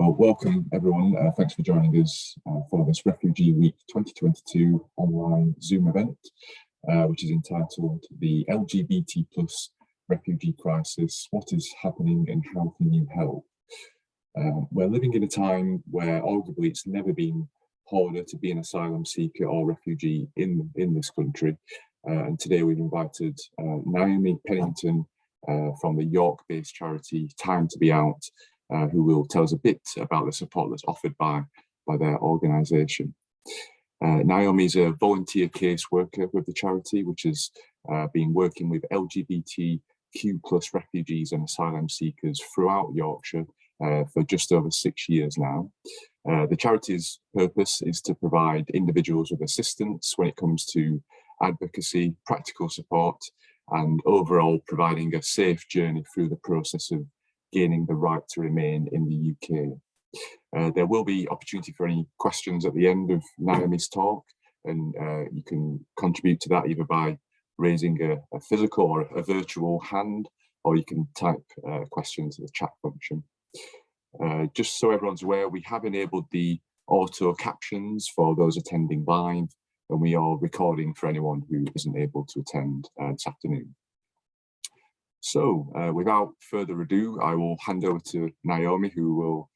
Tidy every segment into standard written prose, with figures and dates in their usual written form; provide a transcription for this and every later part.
Well, welcome everyone. Thanks for joining us for this Refugee Week 2022 online Zoom event, which is entitled the LGBT plus Refugee Crisis, What is Happening and How Can You Help? We're living in a time where arguably it's never been harder to be an asylum seeker or refugee in this country. And today we've invited Naomi Pennington from the York-based charity Time to Be Out, who will tell us a bit about the support that's offered by their organisation. Naomi is a volunteer caseworker with the charity, which has been working with LGBTQ plus refugees and asylum seekers throughout Yorkshire for just over 6 years now. The charity's purpose is to provide individuals with assistance when it comes to advocacy, practical support, and overall providing a safe journey through the process of gaining the right to remain in the UK. There will be opportunity for any questions at the end of Naomi's talk, and you can contribute to that either by raising a physical or a virtual hand, or you can type questions in the chat function. Just so everyone's aware, we have enabled the auto captions for those attending live, and we are recording for anyone who isn't able to attend this afternoon. So without further ado, I will hand over to Naomi, who will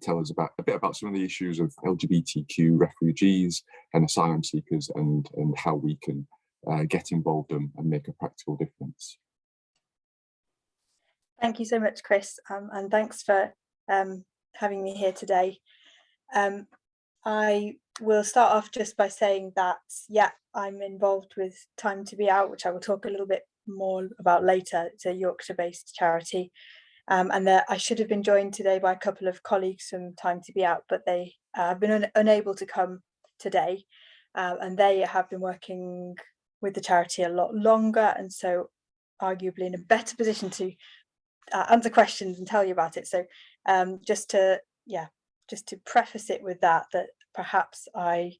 tell us a bit about some of the issues of LGBTQ refugees and asylum seekers, and how we can get involved and make a practical difference. Thank you so much, Chris, and thanks for having me here today. I will start off just by saying that, yeah, I'm involved with Time to Be Out, which I will talk a little bit more about later. It's a Yorkshire-based charity, and I should have been joined today by a couple of colleagues from Time to Be Out, but they have been unable to come today, and they have been working with the charity a lot longer, and so arguably in a better position to answer questions and tell you about it. So just to preface it with that perhaps I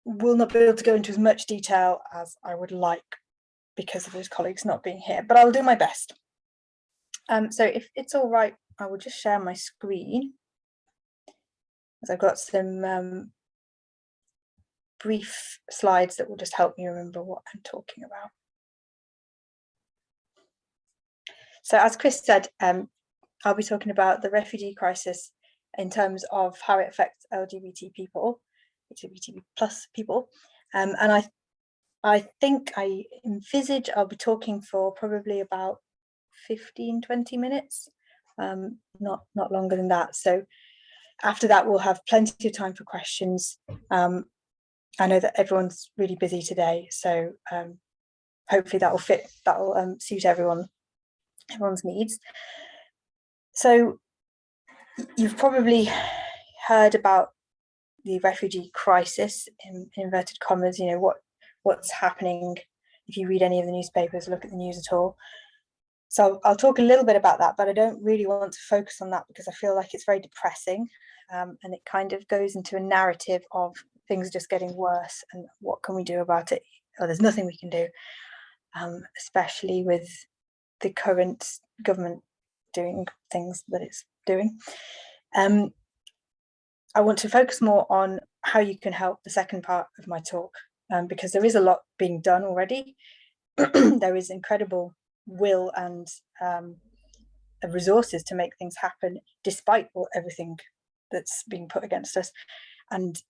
will not be able to go into as much detail as I would like because of those colleagues not being here, but I will do my best. So if it's all right, I will just share my screen, as I've got some brief slides that will just help me remember what I'm talking about. So as Chris said, I'll be talking about the refugee crisis in terms of how it affects LGBT people, LGBT plus people, and I think I envisage I'll be talking for probably about 15-20 minutes, not longer than that. So after that we'll have plenty of time for questions. I know that everyone's really busy today, so hopefully that will suit everyone's needs. So you've probably heard about the refugee crisis, in inverted commas, you know, what's happening if you read any of the newspapers, look at the news at all. So I'll talk a little bit about that, but I don't really want to focus on that because I feel like it's very depressing, and it kind of goes into a narrative of things just getting worse and what can we do about it? Oh, there's nothing we can do, especially with the current government doing things that it's doing. I want to focus more on how you can help, the second part of my talk, because there is a lot being done already. There is incredible will and resources to make things happen despite everything that's being put against us, and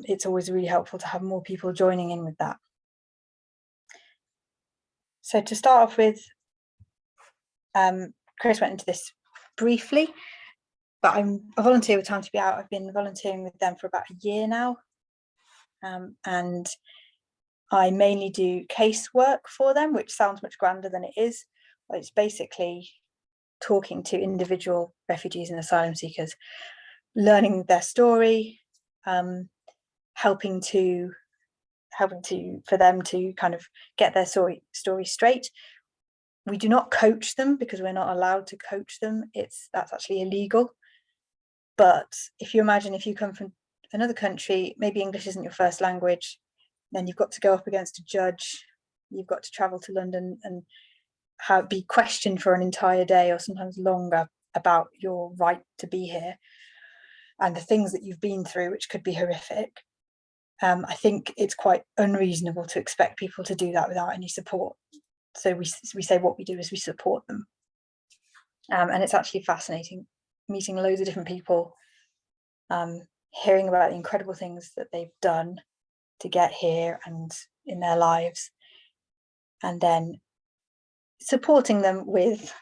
it's always really helpful to have more people joining in with that. So to start off with, Chris went into this briefly, but I'm a volunteer with Time to Be Out. I've been volunteering with them for about a year now, and I mainly do casework for them, which sounds much grander than it is. But it's basically talking to individual refugees and asylum seekers, learning their story, helping for them to kind of get their story straight. We do not coach them because we're not allowed to coach them. That's actually illegal. But if you imagine, if you come from another country, maybe English isn't your first language, then you've got to go up against a judge, you've got to travel to London and be questioned for an entire day or sometimes longer. about your right to be here and the things that you've been through, which could be horrific, I think it's quite unreasonable to expect people to do that without any support. So we say what we do is we support them. And it's actually fascinating meeting loads of different people, hearing about the incredible things that they've done to get here and in their lives, and then supporting them with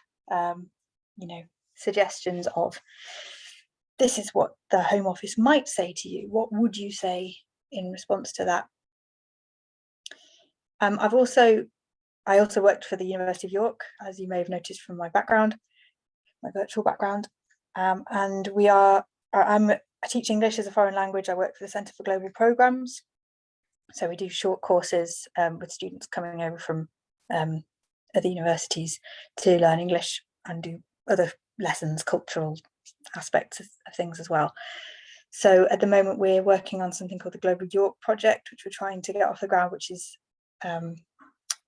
suggestions of, this is what the Home Office might say to you, what would you say in response to that? I also worked for the University of York, as you may have noticed from my background, my virtual background, and I teach English as a foreign language. I work for the Centre for Global Programmes, so we do short courses with students coming over from other universities to learn English and do other lessons, cultural aspects of things as well. So at the moment we're working on something called the Global York Project, which we're trying to get off the ground, which is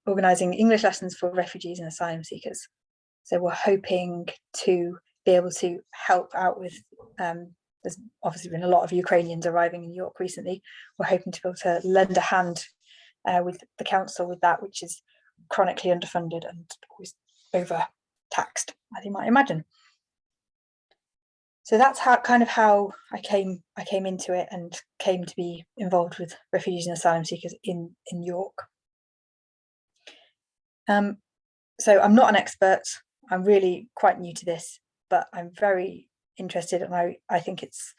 organising English lessons for refugees and asylum seekers. So we're hoping to be able to help out with, there's obviously been a lot of Ukrainians arriving in York recently. We're hoping to be able to lend a hand with the council with that, which is chronically underfunded and always overtaxed, as you might imagine. So that's how I came into it and came to be involved with refugees and asylum seekers in York. So I'm not an expert. I'm really quite new to this, but I'm very interested, and I think it's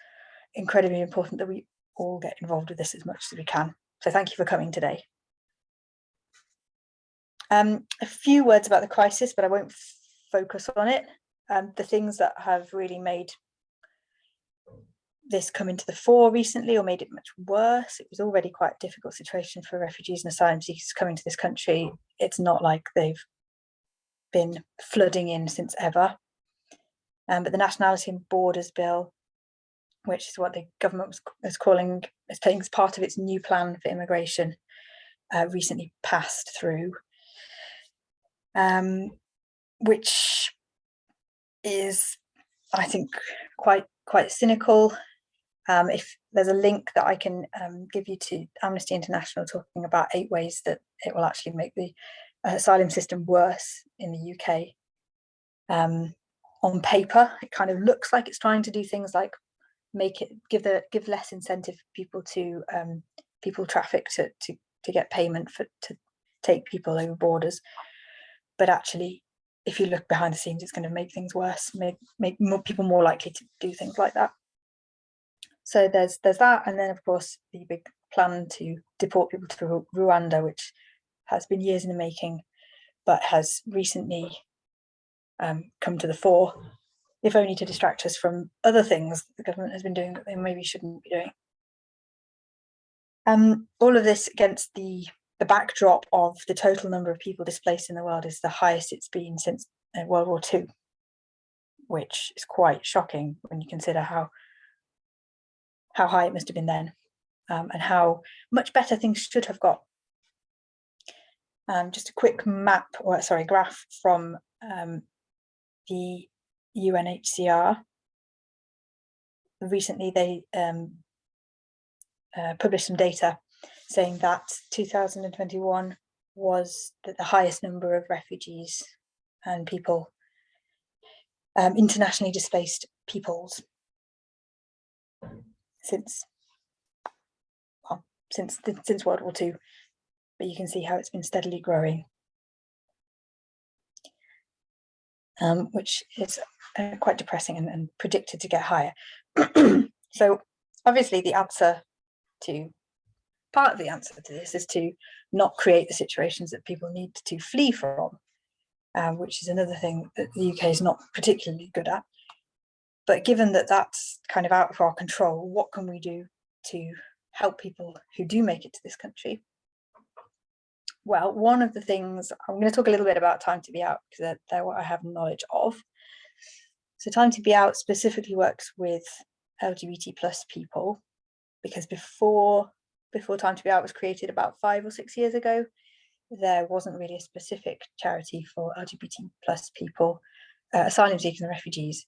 incredibly important that we all get involved with this as much as we can. So thank you for coming today. A few words about the crisis, but I won't focus on it. The things that have really made this come into the fore recently or made it much worse. It was already quite a difficult situation for refugees and asylum seekers coming to this country. It's not like they've been flooding in since ever. But the Nationality and Borders Bill, which is what the government is taking as part of its new plan for immigration, recently passed through, which is, I think, quite cynical. If there's a link that I can give you to Amnesty International talking about 8 ways that it will actually make the asylum system worse in the UK. On paper, it kind of looks like it's trying to do things like give less incentive for people to people traffic to get payment to take people over borders, but actually, if you look behind the scenes, it's going to make things worse, make more people more likely to do things like that. So there's that, and then of course the big plan to deport people to Rwanda, which has been years in the making, but has recently come to the fore, if only to distract us from other things the government has been doing that they maybe shouldn't be doing. All of this against the backdrop of the total number of people displaced in the world is the highest it's been since World War II, which is quite shocking when you consider how high it must have been then, and how much better things should have got. Just a quick graph from the UNHCR. Recently they published some data saying that 2021 was the highest number of refugees and people, internationally displaced peoples, since World War II, but you can see how it's been steadily growing, which is quite depressing and predicted to get higher. So obviously part of the answer to this is to not create the situations that people need to flee from, which is another thing that the UK is not particularly good at. But given that that's kind of out of our control, what can we do to help people who do make it to this country? Well, one of the things, I'm going to talk a little bit about Time to Be Out, because they're what I have knowledge of. So Time to Be Out specifically works with LGBT plus people, because before Time to Be Out was created about 5 or 6 years ago, there wasn't really a specific charity for LGBT plus people, asylum seekers and refugees.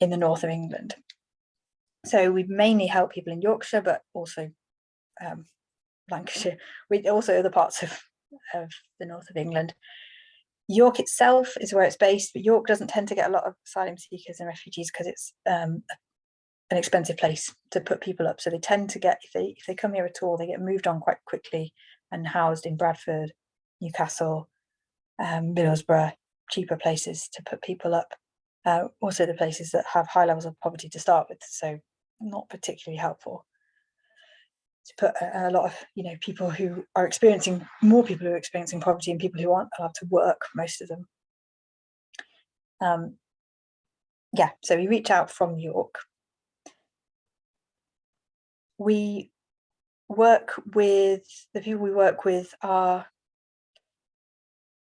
in the north of England. So we mainly help people in Yorkshire, but also Lancashire, with also other parts of the north of England. York itself is where it's based, but York doesn't tend to get a lot of asylum seekers and refugees because it's an expensive place to put people up. So they tend to get, if they come here at all, they get moved on quite quickly and housed in Bradford, Newcastle, Middlesbrough, cheaper places to put people up. Also the places that have high levels of poverty to start with, so not particularly helpful to put a lot of people who are experiencing, more people who are experiencing poverty and people who aren't allowed to work, most of them. Yeah, so we reach out from York. We work with, the people we work with are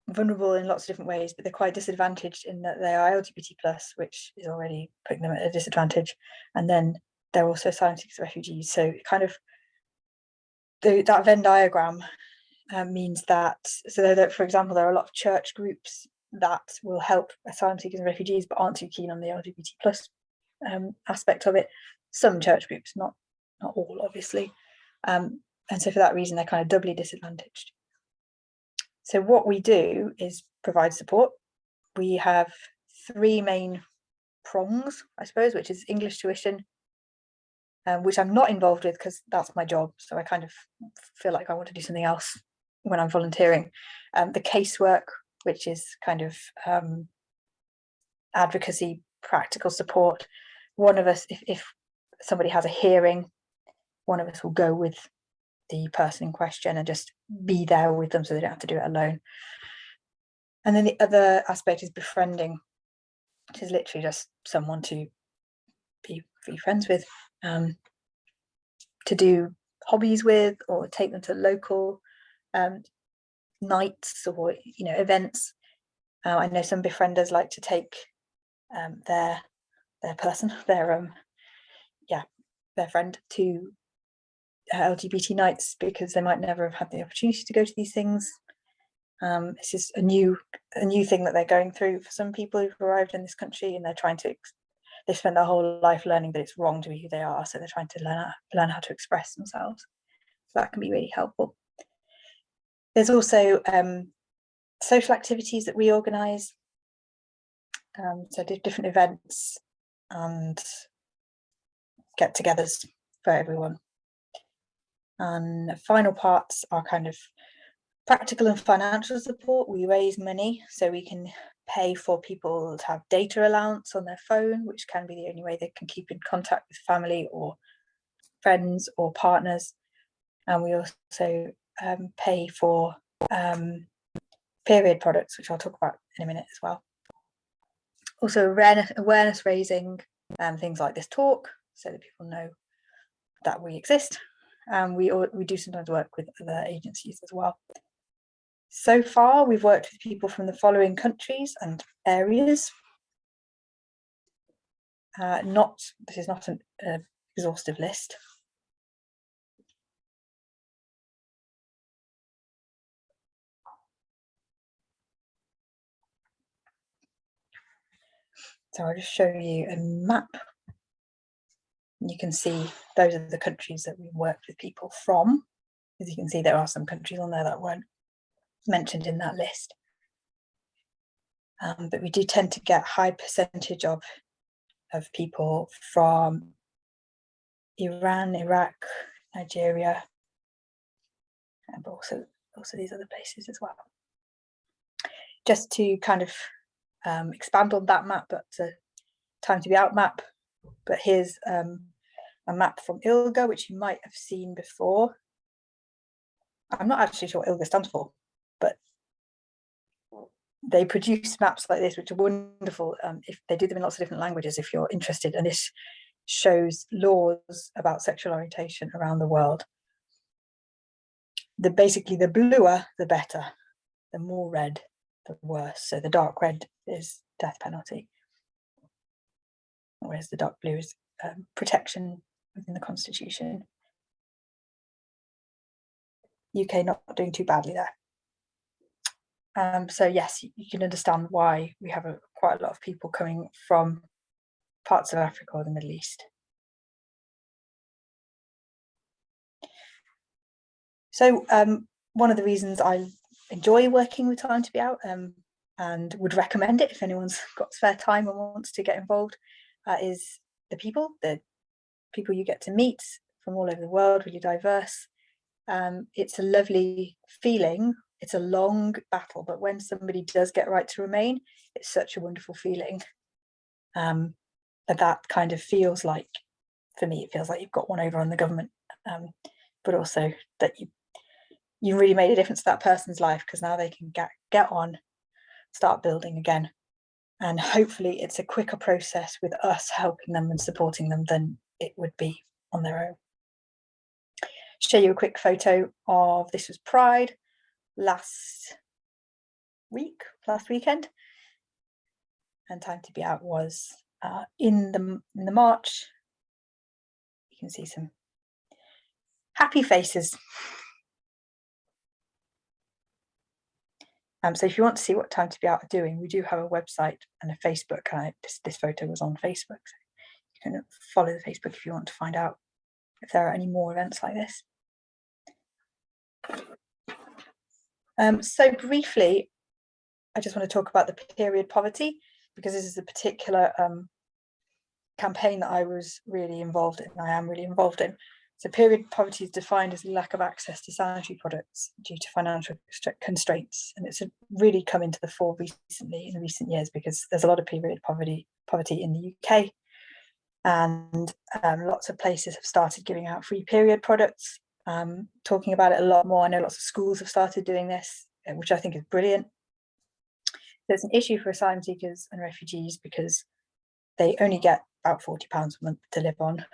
vulnerable in lots of different ways, but they're quite disadvantaged in that they are LGBT plus, which is already putting them at a disadvantage, and then they're also asylum seekers, refugees. So kind of that Venn diagram means that, so that, for example, there are a lot of church groups that will help asylum seekers and refugees but aren't too keen on the LGBT plus aspect of it. Some church groups, not all, obviously, and so for that reason they're kind of doubly disadvantaged. So what we do is provide support. We have 3 main prongs, I suppose, which is English tuition, which I'm not involved with because that's my job, so I kind of feel like I want to do something else when I'm volunteering. The casework, which is kind of advocacy, practical support. One of us, if somebody has a hearing, one of us will go with the person in question and just be there with them so they don't have to do it alone. And then the other aspect is befriending, which is literally just someone to be friends with, to do hobbies with, or take them to local nights or events. I know some befrienders like to take their friend to LGBT nights because they might never have had the opportunity to go to these things. This is a new thing that they're going through for some people who've arrived in this country, and they've spent their whole life learning that it's wrong to be who they are, so they're trying to learn how to express themselves. So that can be really helpful. There's also social activities that we organise, so different events and get-togethers for everyone. And the final parts are kind of practical and financial support. We raise money so we can pay for people to have data allowance on their phone, which can be the only way they can keep in contact with family or friends or partners. And we also pay for period products, which I'll talk about in a minute as well. Also awareness raising, things like this talk, so that people know that we exist. And we do sometimes work with other agencies as well. So far, we've worked with people from the following countries and areas. This is not an exhaustive list. So I'll just show you a map. You can see those are the countries that we've worked with people from. As you can see, there are some countries on there that weren't mentioned in that list. But we do tend to get high percentage of people from Iran, Iraq, Nigeria, but also these other places as well. Just to kind of expand on that map, but time to be out map. But here's a map from ILGA, which you might have seen before. I'm not actually sure what ILGA stands for, but they produce maps like this, which are wonderful. If they do them in lots of different languages, if you're interested, and this shows laws about sexual orientation around the world. Basically, the bluer, the better. The more red, the worse. So the dark red is death penalty, whereas the dark blue is protection within the Constitution. UK not doing too badly there. So yes, you can understand why we have quite a lot of people coming from parts of Africa or the Middle East. So one of the reasons I enjoy working with Time to Be Out and would recommend it if anyone's got spare time and wants to get involved is the people you get to meet from all over the world, really diverse. It's a lovely feeling. It's a long battle, but when somebody does get right to remain, it's such a wonderful feeling. That kind of feels like, for me, it feels like you've got one over on the government, but also that you really made a difference to that person's life, because now they can get on, start building again. And hopefully it's a quicker process with us helping them and supporting them than it would be on their own. Show you a quick photo of, this was Pride last weekend, and Time to Be Out was in the march. You can see some happy faces. So if you want to see what Time to Be Out are doing, we do have a website and a Facebook. This photo was on Facebook, so you can follow the Facebook if you want to find out if there are any more events like this. So briefly, I just want to talk about the period poverty, because this is a particular campaign that I was really involved in, I am really involved in. So period poverty is defined as lack of access to sanitary products due to financial constraints, and it's really come into the fore recently, in recent years, because there's a lot of period poverty in the UK, and lots of places have started giving out free period products, talking about it a lot more. I know lots of schools have started doing this, which I think is brilliant. There's an issue for asylum seekers and refugees because they only get about £40 a month to live on,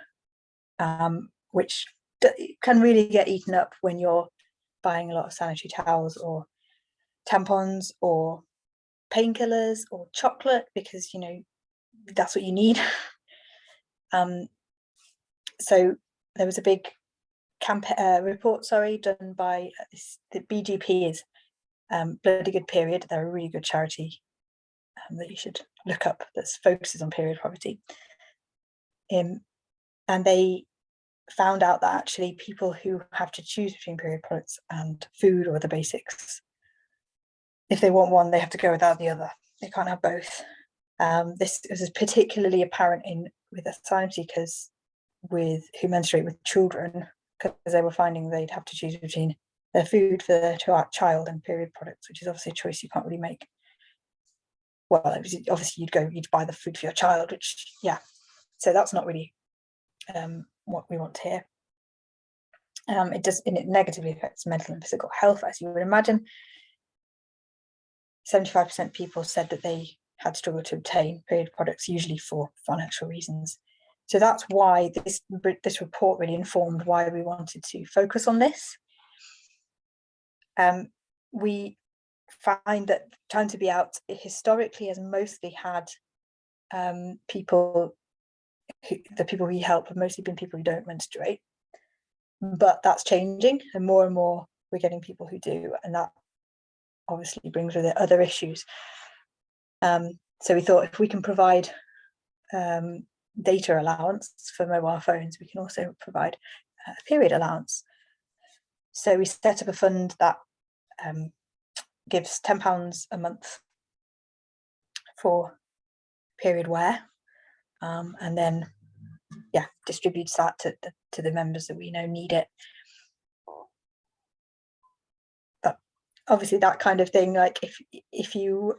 which can really get eaten up when you're buying a lot of sanitary towels or tampons or painkillers or chocolate, because that's what you need. So there was a big report done by the BGP is Bloody Good Period. They're a really good charity that you should look up, that focuses on period poverty, and they found out that actually people who have to choose between period products and food or the basics, if they want one, they have to go without the other. They can't have both. This was particularly apparent with asylum seekers who menstruate with children, because they were finding they'd have to choose between their food for their child and period products, which is obviously a choice you can't really make. Well, obviously you'd buy the food for your child, which, yeah, so that's not really what we want to hear. It negatively affects mental and physical health, as you would imagine. 75% of people said that they had struggled to obtain period products, usually for financial reasons. So that's why this report really informed why we wanted to focus on this. We find that Time to Be Out historically has mostly had the people we help have mostly been people who don't menstruate, but that's changing, and more we're getting people who do, and that obviously brings with it other issues. So we thought if we can provide data allowance for mobile phones, we can also provide a period allowance. So we set up a fund that gives £10 a month for period wear, and then distributes that to the members that we know need it. But obviously that kind of thing, like if you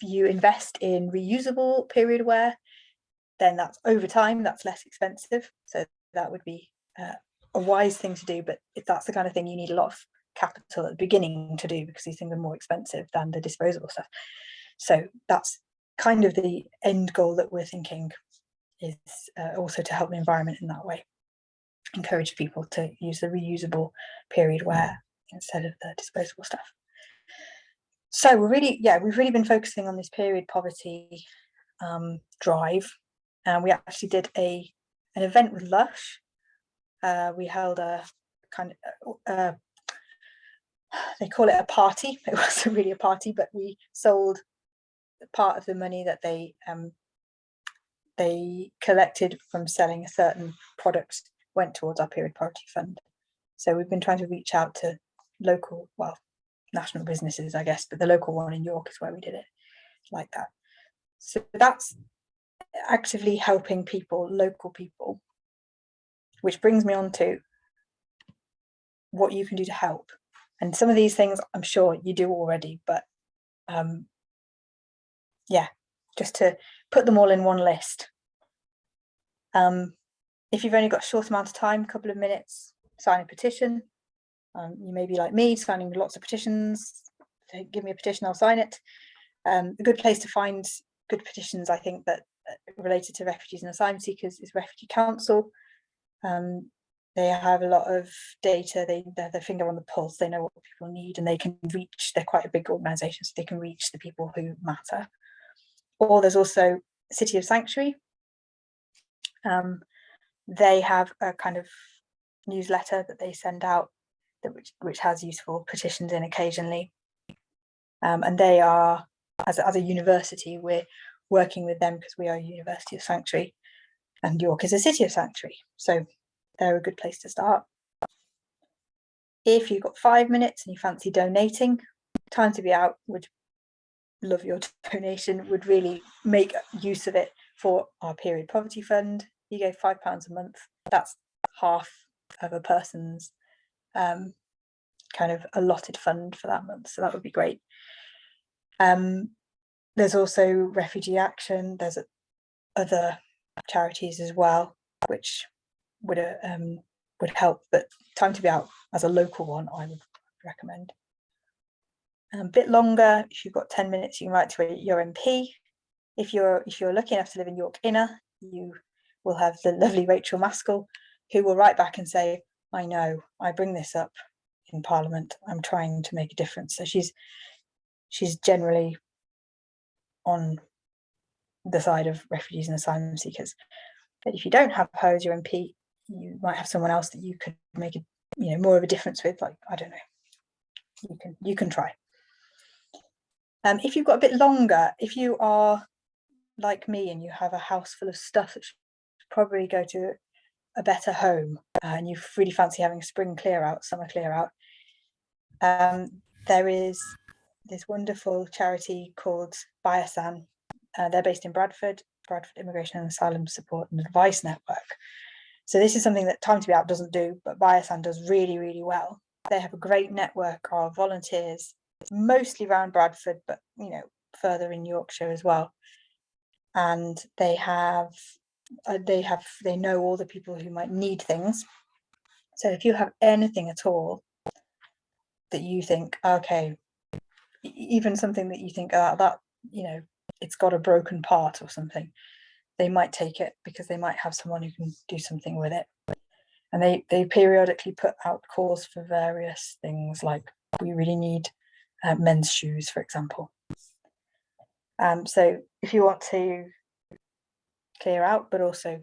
invest in reusable period wear, then that's over time, that's less expensive. So that would be a wise thing to do. But if that's the kind of thing you need a lot of capital at the beginning to do, because these things are more expensive than the disposable stuff. So that's kind of the end goal that we're thinking, is also to help the environment in that way. Encourage people to use the reusable period wear instead of the disposable stuff. So we've really been focusing on this period poverty drive, and we actually did an event with Lush. We held a kind of they call it a party. It wasn't really a party, but we sold part of the money that they they collected from selling a certain product went towards our period poverty fund. So we've been trying to reach out to local, well, national businesses, I guess, but the local one in York is where we did it like that. So that's actively helping people, local people, which brings me on to what you can do to help. And some of these things I'm sure you do already, but yeah, just to put them all in one list. If you've only got a short amount of time, a couple of minutes, sign a petition. You may be like me, signing lots of petitions. Give me a petition, I'll sign it. A good place to find good petitions, I think, that related to refugees and asylum seekers is Refugee Council. They have a lot of data, they're their finger on the pulse, they know what people need, and they can reach, they're quite a big organisation, so they can reach the people who matter. Or there's also City of Sanctuary. They have a kind of newsletter that they send out which has useful petitions in occasionally. And they are, as a university, we're working with them because we are a University of Sanctuary and York is a City of Sanctuary. So they're a good place to start. If you've got 5 minutes and you fancy donating, Time to Be Out would love your donation, would really make use of it for our period poverty fund. You gave £5 a month, that's half of a person's kind of allotted fund for that month, so that would be great. There's also Refugee Action, there's other charities as well which would help, but Time to Be Out as a local one I would recommend. A bit longer, if you've got 10 minutes, you can write to your MP. If you're lucky enough to live in York Inner, you will have the lovely Rachel Maskell, who will write back and say, I know, I bring this up in Parliament, I'm trying to make a difference. So she's generally on the side of refugees and asylum seekers. But if you don't have her as your MP, you might have someone else that you could make more of a difference with, like, I don't know, you can try. If you've got a bit longer, if you are like me and you have a house full of stuff that should probably go to a better home, and you really fancy having a spring clear out, summer clear out, there is this wonderful charity called BIASAN. They're based in Bradford Immigration and Asylum Support and Advice Network. So this is something that Time to Be Out doesn't do, but BIASAN does really, really well. They have a great network of volunteers, mostly around Bradford, but further in Yorkshire as well. And they know all the people who might need things. So if you have anything at all that you think, okay, even something that you think that it's got a broken part or something, they might take it because they might have someone who can do something with it. And they periodically put out calls for various things, like we really need men's shoes, for example. So if you want to clear out but also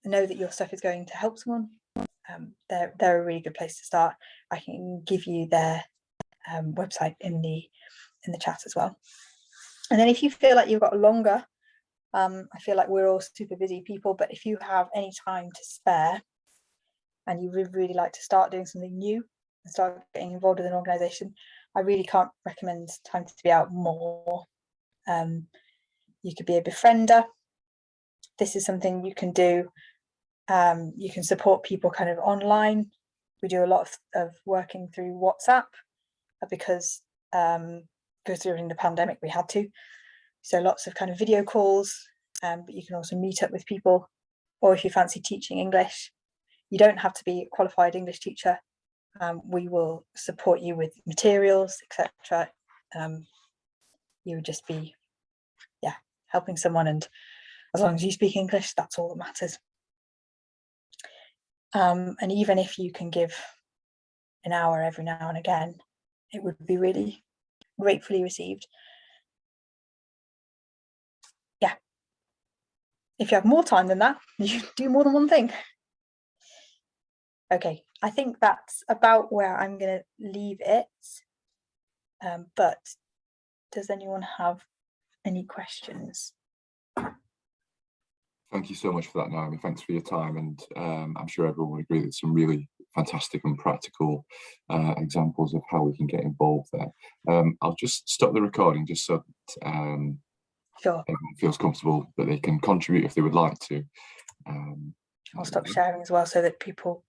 know that your stuff is going to help someone, they're a really good place to start. I can give you their website in the chat as well. And then if you feel like you've got longer, I feel like we're all super busy people, but if you have any time to spare and you would really like to start doing something new and start getting involved with an organisation, I really can't recommend Time to Be Out more. You could be a befriender. This is something you can do. You can support people kind of online. We do a lot of working through WhatsApp because during the pandemic we had to. So lots of kind of video calls, but you can also meet up with people. Or if you fancy teaching English, you don't have to be a qualified English teacher. We will support you with materials, etc. You would just be, helping someone, and as long as you speak English, that's all that matters. And even if you can give an hour every now and again, it would be really gratefully received. Yeah. If you have more time than that, you do more than one thing. Okay, I think that's about where I'm going to leave it. But does anyone have any questions? Thank you so much for that, Naomi. Thanks for your time, and I'm sure everyone would agree that some really fantastic and practical examples of how we can get involved there. I'll just stop the recording just so that Sure. everyone feels comfortable that they can contribute if they would like to. I'll stop sharing as well so that people